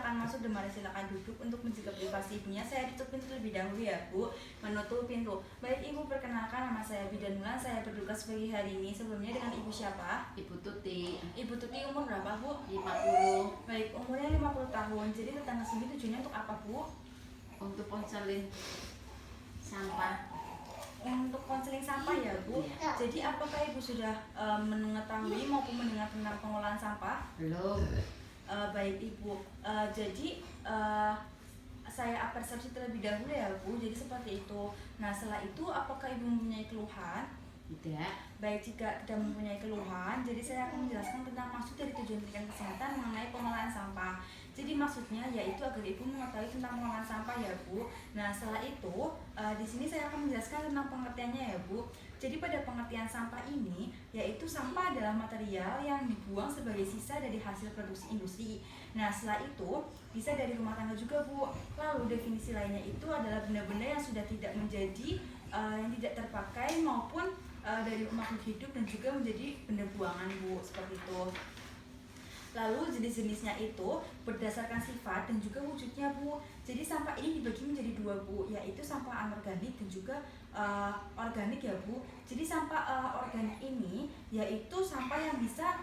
silakan masuk dan mari silakan duduk. Untuk menjaga privasi ibunya, saya tutup pintu terlebih dahulu ya Bu. Menutup pintu. Baik Ibu, perkenalkan nama saya Bidanulan. Saya bertugas pagi hari ini. Sebelumnya dengan Ibu siapa? Ibu Tuti. Ibu Tuti umur berapa Bu? 50. Baik, umurnya 50 tahun. Jadi datang ke sini tujuannya untuk apa Bu? Untuk konseling sampah. Untuk konseling sampah ya Bu. Iya. Jadi apakah Ibu sudah mengetahui maupun mendengar tentang pengolahan sampah? Belum. Baik Ibu, jadi saya apresiasi terlebih dahulu ya Bu, jadi seperti itu. Nah setelah itu apakah Ibu mempunyai keluhan? Tidak. Baik, jika tidak mempunyai keluhan, jadi saya akan menjelaskan tentang maksud dari tujuan pendidikan kesehatan mengenai pengolahan sampah. Jadi maksudnya yaitu agar Ibu mengetahui tentang pengolahan sampah ya Bu. Nah setelah itu di sini saya akan menjelaskan tentang pengertiannya ya Bu. Jadi pada pengertian sampah ini, yaitu sampah adalah material yang dibuang sebagai sisa dari hasil produksi industri. Nah setelah itu bisa dari rumah tangga juga Bu. Lalu definisi lainnya itu adalah benda-benda yang sudah tidak menjadi yang tidak terpakai maupun dari makhluk hidup dan juga menjadi benda buangan Bu, seperti itu. Lalu jenis-jenisnya itu berdasarkan sifat dan juga wujudnya Bu. Jadi sampah ini dibagi menjadi dua Bu, yaitu sampah anorganik dan juga organik ya Bu. Jadi sampah organik ini yaitu sampah yang bisa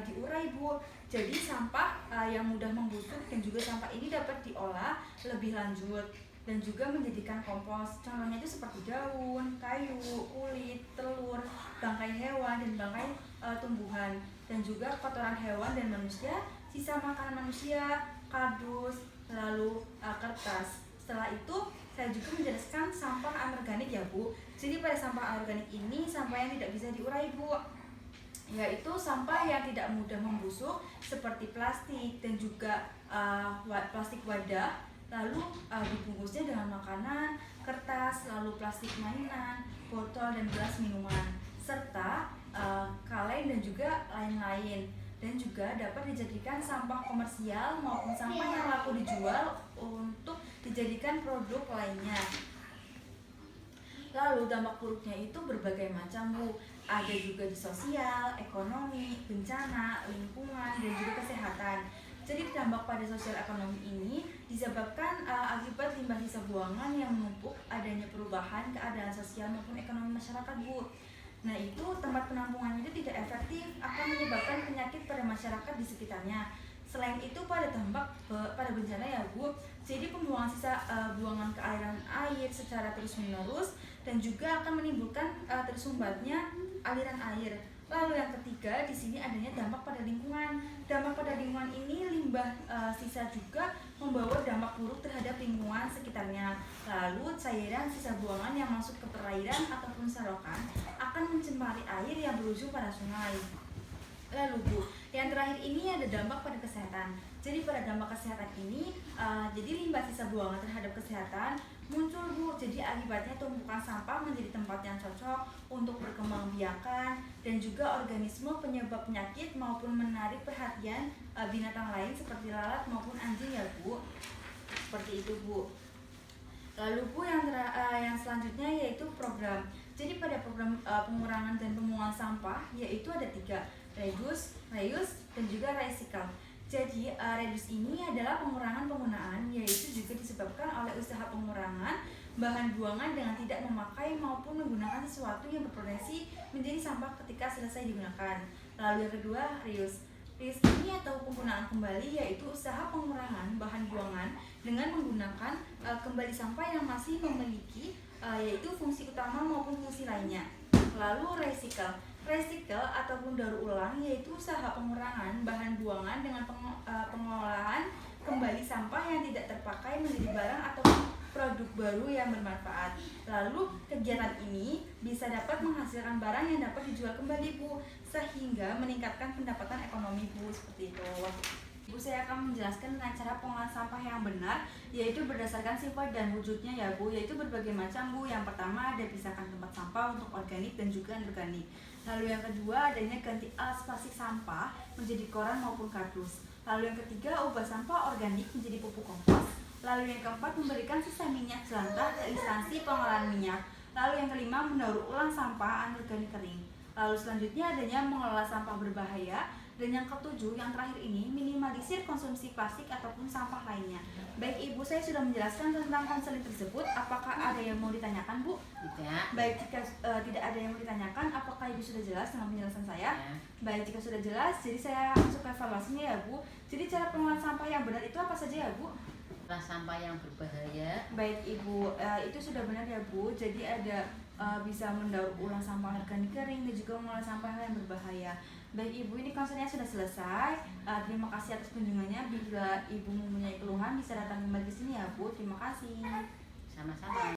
diurai Bu. Jadi sampah yang mudah membusuk dan juga sampah ini dapat diolah lebih lanjut dan juga menjadikan kompos. Contohnya itu seperti daun, kayu, kulit, telur, bangkai hewan dan bangkai tumbuhan, dan juga kotoran hewan dan manusia, sisa makanan manusia, kardus, lalu kertas. Setelah itu saya juga menjelaskan sampah anorganik ya Bu. Jadi pada sampah anorganik ini sampah yang tidak bisa diurai Bu, yaitu sampah yang tidak mudah membusuk seperti plastik dan juga plastik wadah, lalu dibungkusnya dengan makanan, kertas, lalu plastik mainan, botol dan gelas minuman, serta kaleng dan juga lain-lain. Dan juga dapat dijadikan sampah komersial maupun sampah yang laku dijual untuk dijadikan produk lainnya. Lalu dampak buruknya itu berbagai macam Bu. Ada juga di sosial, ekonomi, bencana, lingkungan, dan juga kesehatan. Jadi dampak pada sosial ekonomi ini disebabkan akibat limbah sisa buangan yang menumpuk, adanya perubahan keadaan sosial maupun ekonomi masyarakat Bu. Nah itu tempat penampungan itu tidak efektif, akan menyebabkan penyakit pada masyarakat di sekitarnya. Selain itu pada dampak pada bencana ya Bu, jadi pembuangan sisa buangan ke aliran air secara terus menerus dan juga akan menimbulkan tersumbatnya aliran air. Lalu yang ketiga di sini adanya dampak pada lingkungan. Dampak pada lingkungan ini limbah sisa juga membawa dampak buruk terhadap lingkungan sekitarnya. Lalu cairan sisa buangan yang masuk ke perairan ataupun selokan akan mencemari air yang berujung pada sungai. Lalu Bu, yang terakhir ini ada dampak pada kesehatan. Jadi pada dampak kesehatan ini, jadi limbah sisa buangan terhadap kesehatan muncul Bu. Jadi akibatnya tumpukan sampah menjadi tempat yang cocok untuk berkembangbiakan dan juga organisme penyebab penyakit maupun menarik perhatian binatang lain seperti lalat maupun anjing ya Bu. Seperti itu Bu. Lalu Bu yang selanjutnya yaitu program. Jadi pada program pengurangan dan pembuangan sampah yaitu ada 3, reduce, reuse, dan juga recycle. Jadi reduce ini adalah pengurangan penggunaan, yaitu juga disebabkan oleh usaha pengurangan bahan buangan dengan tidak memakai maupun menggunakan sesuatu yang berpotensi menjadi sampah ketika selesai digunakan. Lalu yang kedua, reuse. Reuse ini atau penggunaan kembali yaitu usaha pengurangan bahan buangan dengan menggunakan kembali sampah yang masih memiliki yaitu fungsi utama maupun fungsi lainnya. Lalu recycle. Recycle ataupun daur ulang yaitu usaha pengurangan bahan buangan dengan pengolahan kembali sampah yang tidak terpakai menjadi barang atau produk baru yang bermanfaat. Lalu kegiatan ini bisa dapat menghasilkan barang yang dapat dijual kembali Bu, sehingga meningkatkan pendapatan ekonomi Bu, seperti itu. Bu, saya akan menjelaskan tentang cara pengolahan sampah yang benar, yaitu berdasarkan sifat dan wujudnya ya Bu, yaitu berbagai macam Bu. Yang pertama ada pisahkan tempat sampah untuk organik dan juga anorganik. Lalu yang kedua adanya ganti alas plastik sampah menjadi koran maupun kardus. Lalu yang ketiga ubah sampah organik menjadi pupuk kompos. Lalu yang keempat memberikan sisa minyak jelantah ke instansi pengolahan minyak. Lalu yang kelima mendaur ulang sampah anorganik kering. Lalu selanjutnya adanya mengelola sampah berbahaya Dan yang ketujuh, yang terakhir ini, minimalisir konsumsi plastik ataupun sampah lainnya. Baik Ibu, saya sudah menjelaskan tentang konseling tersebut. Apakah ada yang mau ditanyakan, Bu? Tidak. Baik, jika tidak ada yang mau ditanyakan, apakah Ibu sudah jelas dengan penjelasan saya? Ya. Baik, jika sudah jelas, jadi saya masuk ke evaluasinya ya Bu. Jadi cara pengelolaan sampah yang benar itu apa saja ya Bu? Sampah yang berbahaya. Baik Ibu, itu sudah benar ya Bu. Jadi ada bisa mendaur ulang sampah organik kering dan juga mengolah sampah yang berbahaya. Baik Ibu, ini konselnya sudah selesai. Terima kasih atas kunjungannya. Bila Ibu mempunyai keluhan bisa datang kembali ke sini ya Bu. Terima kasih. Sama-sama.